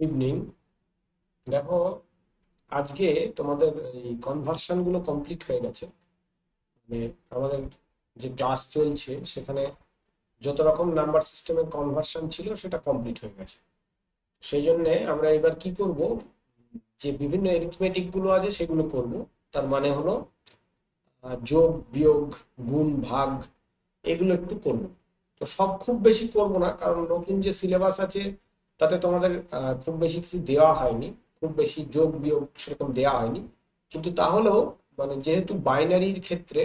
Evening. দেখো, আজকে তোমাদের এই কনভার্সন গুলো কমপ্লিট হয়ে গেছে। মানে আমাদের যে ক্লাস চলছে সেখানে যত রকম নাম্বার সিস্টেমের কনভার্সন ছিল সেটা কমপ্লিট হয়ে গেছে। সেই জন্য আমরা এবার কি করব, যে বিভিন্ন এরিথমেটিক গুলো আছে সেগুলো করব। তার মানে হলো যোগ বিয়োগ গুণ ভাগ এগুলো একটু করব। তো সব খুব বেশি করব না, কারণ নতুন যে সিলেবাস আছে তাতে তোমাদের খুব বেশি কিছু দেওয়া হয়নি। খুব বেশি যোগ বিয়োগ সেরকম দেওয়া হয়নি। কিন্তু তাহলেও মানে যেহেতু বাইনারির ক্ষেত্রে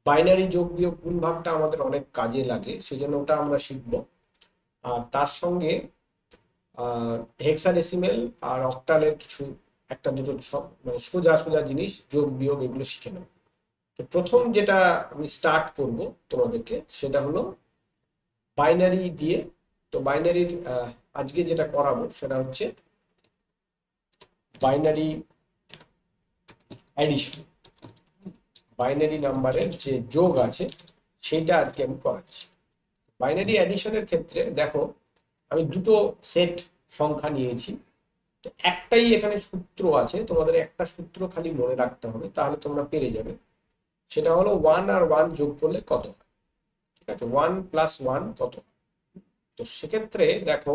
বাইনারি যোগ বিয়োগ গুণ ভাগটা আমাদের অনেক কাজে লাগে, সেই জন্য ওটা আমরা শিখব। আর তার সঙ্গে হেক্সাডেসিমেল আর অক্টালের কিছু একটা দুটো সব মানে সোজা সোজা জিনিস যোগ বিয়োগ এগুলো শিখে নেব। তো প্রথম যেটা আমি স্টার্ট করব তোমাদেরকে সেটা হলো বাইনারি দিয়ে। তো বাইনারির আজকে যেটা করাবো সেটা হচ্ছে বাইনারি অ্যাডিশন। বাইনারি নাম্বারের যে যোগ আছে সেইটা আজকে আমি করাচ্ছি। বাইনারি অ্যাডিশনের ক্ষেত্রে দেখো, আমি দুটো সেট সংখ্যা নিয়েছি। তো একটাই এখানে সূত্র আছে, তোমাদের একটা সূত্র খালি মনে রাখতে হবে, তাহলে তোমরা পেরে যাবে। সেটা হলো 1 আর 1 যোগ করলে কত হয়। ঠিক আছে, 1 প্লাস 1 কত হয়। তো সেক্ষেত্রে দেখো,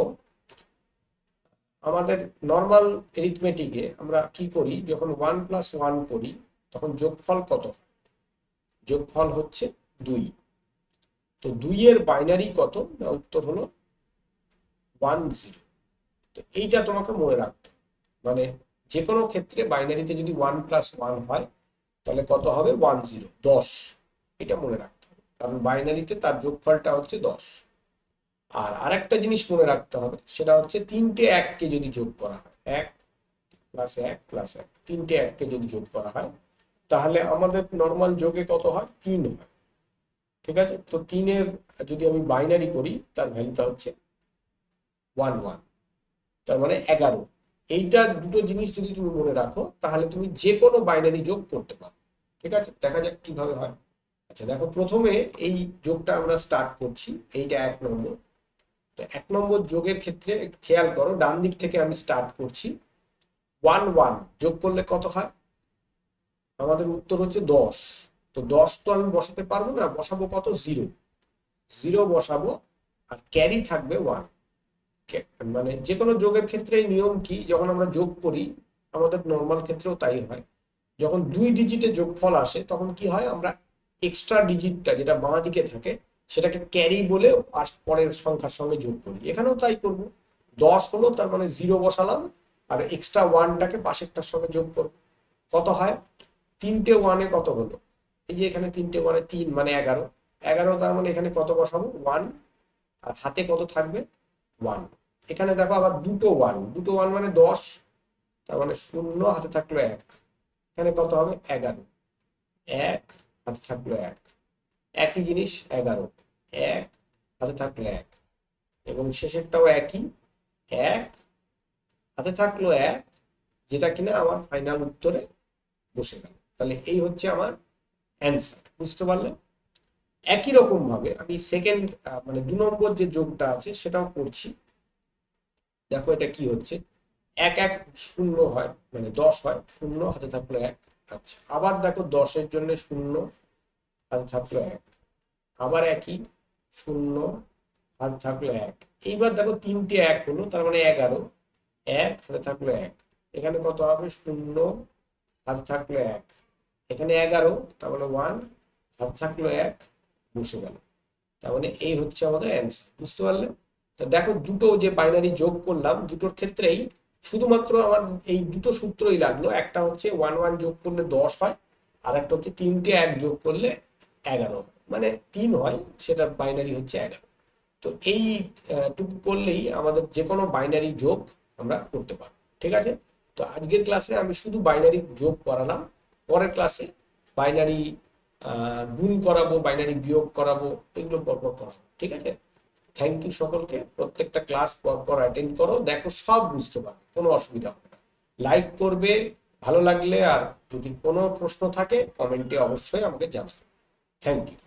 আমাদের নর্মাল এরিথমেটিকে আমরা কি করি, যখন 1 প্লাস 1 করি তখন যোগফল কত হয়? যোগফল হচ্ছে 2। তো 2 এর বাইনারি কত? না, উত্তর হলো 10। তো এইটা তোমাকে মনে রাখতে হবে। মানে যে কোনো ক্ষেত্রে বাইনারিতে যদি 1 প্লাস 1 হয় তাহলে কত হবে? 10, 10। এটা মনে রাখতে হবে, কারণ বাইনারিতে তার যোগফলটা হচ্ছে 10। আর আরেকটা জিনিস মনে রাখতে হবে, সেটা হচ্ছে তিনটে এককে যদি যোগ করা হয়, 1 প্লাস 1 প্লাস 1, তিনটে এককে যদি যোগ করা হয় তাহলে আমাদের নর্মাল যোগে কত হয়? 3 হয়। ঠিক আছে, তো 3-এর যদি আমি বাইনারি করি তার ভ্যালুটা হচ্ছে 11, তার মানে 11। এইটা দুটো জিনিস যদি তুমি মনে রাখো তাহলে তুমি যে কোনো বাইনারি যোগ করতে পারো। ঠিক আছে, দেখা যাক কিভাবে হয়। আচ্ছা দেখো, প্রথমে এই যোগটা আমরা স্টার্ট করছি। এইটা 1 নম্বর। তো 1 নম্বর যোগের ক্ষেত্রে একটু খেয়াল করো, ডান দিক থেকে আমি স্টার্ট করছি। 1 1 যোগ করলে কত হয়? আমাদের উত্তর হচ্ছে 10। তো 10 তো আমি বসাতে পারবো না, বসাবো কত? 0। 0 বসাবো, আর ক্যারি থাকবে 1। মানে যে কোনো যোগের ক্ষেত্রে নিয়ম কি, যখন আমরা যোগ করি, আমাদের নর্মাল ক্ষেত্রেও তাই হয়, যখন 2 ডিজিটে যোগফল আসে তখন কি হয়, আমরা এক্সট্রা ডিজিটটা যেটা বাঁ দিকে থাকে সেটাকে ক্যারি বলে আর পরের সংখ্যার সঙ্গে যোগ করি। এখানেও তাই করব। 10 হলো, তার মানে 0 বসালাম, আর এক্সট্রা 1টাকে পাশেরটার সঙ্গে যোগ করব। কত হয়? তিনটে ওয়ানে কত হলো? এই যে এখানে তিনটে ওয়ানে 3 মানে 11। 11, তার মানে এখানে কত বসাবো? 1। আর হাতে কত থাকবে? 1। এখানে দেখো আবার দুটো ওয়ান, দুটো ওয়ান মানে 10, তার মানে 0 হাতে থাকলো 1। এখানে কত হবে? 11। 1 হাতে থাকলো 1। একই জিনিস 11। 1 হাতে থাকলো 1। এবং শেষেরটাও একই, 1 হাতে থাকলো 1, যেটা কিনা আমার ফাইনাল উত্তরে বসে গেল। তাহলে এই হচ্ছে আমার অ্যান্সার। বুঝতে পারলে? একই রকম ভাবে আমি সেকেন্ড মানে 2 নম্বর যে যোগটা আছে সেটাও করছি। দেখো এটা কি হচ্ছে, 1 1 0 হয়, মানে 10 হয়, 0 হাতে থাকলো 1। আচ্ছা, আবার দেখো 10-এর জন্য 0 হাতে থাকলো 1। আবার একই, 0 হাতে থাকলো 1। এইবার দেখো তিনটে 1 হলো, তার মানে 11। 1 হাতে থাকলো 1। এখানে কত হবে? 0 হাতে থাকলো 1। এখানে 11, তার মানে 1 হাতে থাকলো 1, বসে গেল। তার মানে এই হচ্ছে আমাদের অ্যান্সার। বুঝতে পারলে? তো দেখো, দুটো যে বাইনারি যোগ করলাম দুটোর ক্ষেত্রেই শুধুমাত্র আমার এই দুটো সূত্রই লাগলো। একটা হচ্ছে 1 1 যোগ করলে 10 হয়, আর একটা হচ্ছে তিনটে 1 যোগ করলে 11 মানে 3 হয়, সেটা বাইনারি হচ্ছে 11। তো এই টুকু করলেই আমাদের যে কোনো বাইনারি যোগ আমরা করতে পারবো। ঠিক আছে, তো আজকের ক্লাসে আমি শুধু বাইনারি যোগ করালাম। পরের ক্লাসে বাইনারি গুণ করাবো, বাইনারি বিয়োগ করাবো, এগুলো পরপর করাবো। ঠিক আছে, থ্যাংক ইউ সকলকে। প্রত্যেকটা ক্লাস পরপর অ্যাটেন্ড করো, দেখো সব বুঝতে পারবে, কোনো অসুবিধা হবে না। লাইক করবে ভালো লাগলে, আর যদি কোনো প্রশ্ন থাকে কমেন্টে অবশ্যই আমাকে জানাবে। Thank you.